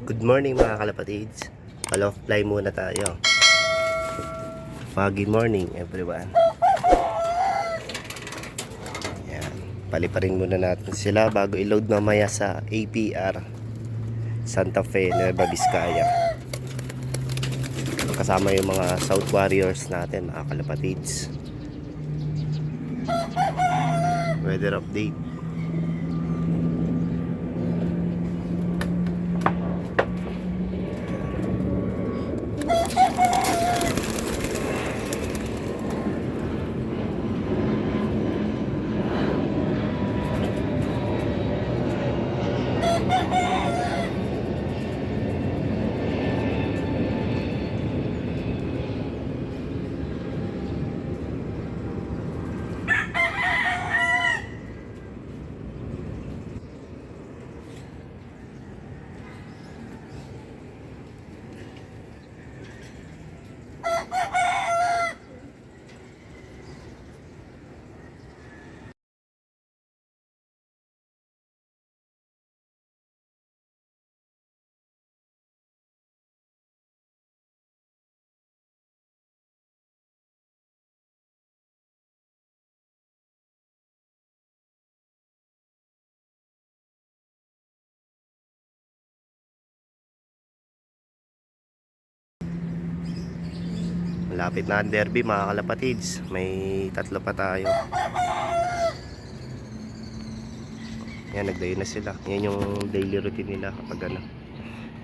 Good morning mga kalapatids. Palof fly muna tayo. Foggy morning everyone. Yan. Paliparin muna natin sila bago i-load mamaya sa APR Santa Fe, Nueva Vizcaya. Kasama yung mga South Warriors natin mga kalapatids. Weather update. Malapit na ang derby mga kalapatids. May tatlo pa tayo. Yan, nagdayo na sila. Yan yung daily routine nila kapag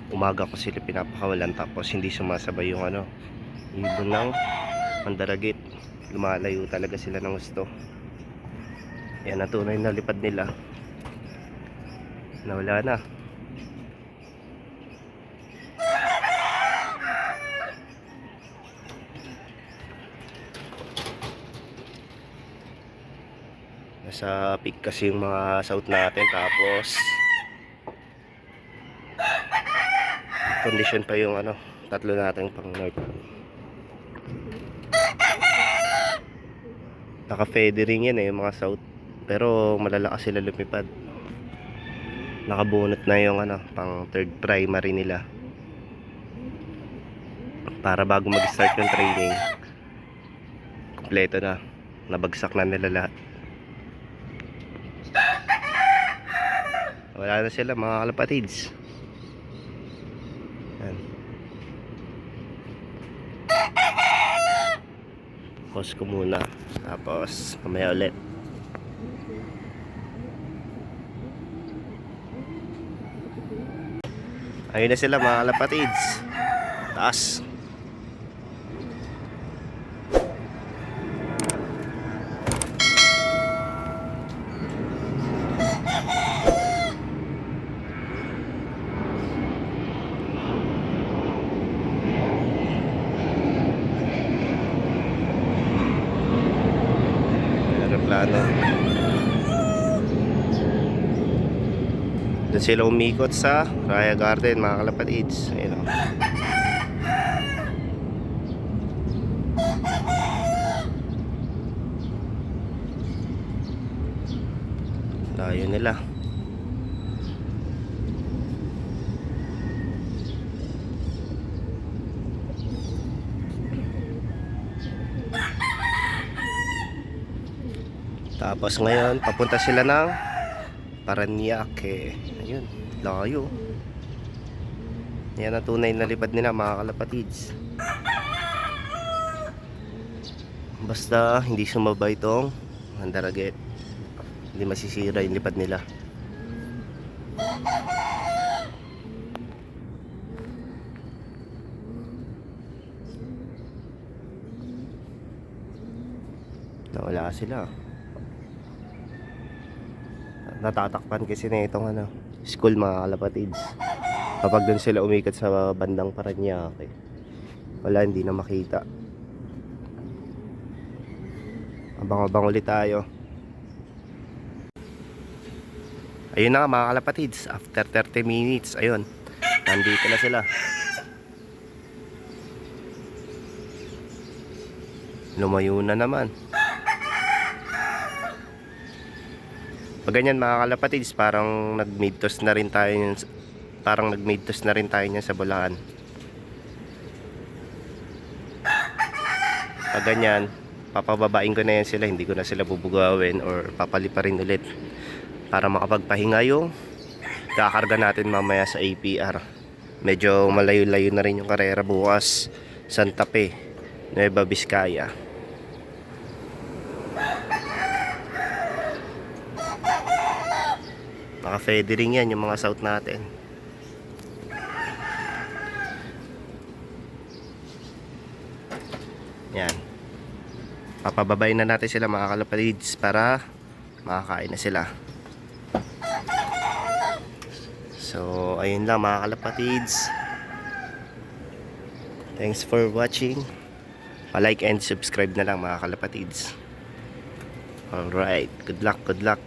umaga ko sila pinapakawalan, tapos hindi sumasabay yung ibon ng mandaragit. Lumalayo talaga sila ng gusto. Yan ang tunay na lipad nila. Nawala na. Nasa peak kasi yung mga south natin, tapos condition pa yung tatlo natin pang north. Naka feathering yan yung mga south, pero malalakas sila lumipad. Nakabunot na yung pang third primary nila, para bago mag start yung training kompleto na, nabagsak na nila lahat. Wala na sila mga kalapatids. Yan. Pause ko muna, tapos mamaya ulit. Ayun na sila mga kalapatids. Taas. Plano. Doon sila umikot sa Raya Garden mga kalapatids. Ayun o. Layo nila. Tapos ngayon papunta sila ng Paranaque. Ayun, layo. Yan ang tunay na lipad nila mga kalapatids. Basta hindi sumaba itong mandaraget, hindi masisira yung lipad nila. Nawala sila. Natatakpan kasi na itong school mga kalapatids. Kapag doon sila umikat sa bandang Paranaque, wala, hindi na makita. Abang-abang ulit tayo. Ayun na nga mga kalapatids, after 30 minutes, ayun, nandito na sila. Lumayo na naman. Pag ganyan mga kalapatids, parang nag-mid-toss na rin tayo parang nag-made toast na rin tayo niyan sa Bulacan. Pag ganyan, papababain ko na yan sila, hindi ko na sila bubugawin or papaliparin ulit para makapagpahinga yung kakarga natin mamaya sa APR. Medyo malayo-layo na rin yung karera bukas. Santa Fe, Nueva Vizcaya. Naka-feathering yan yung mga south natin. Yan. Papababayin na natin sila mga kalapatids para makakain na sila. So, ayun lang mga kalapatids. Thanks for watching. Pa-like and subscribe na lang mga kalapatids. Alright, good luck, good luck.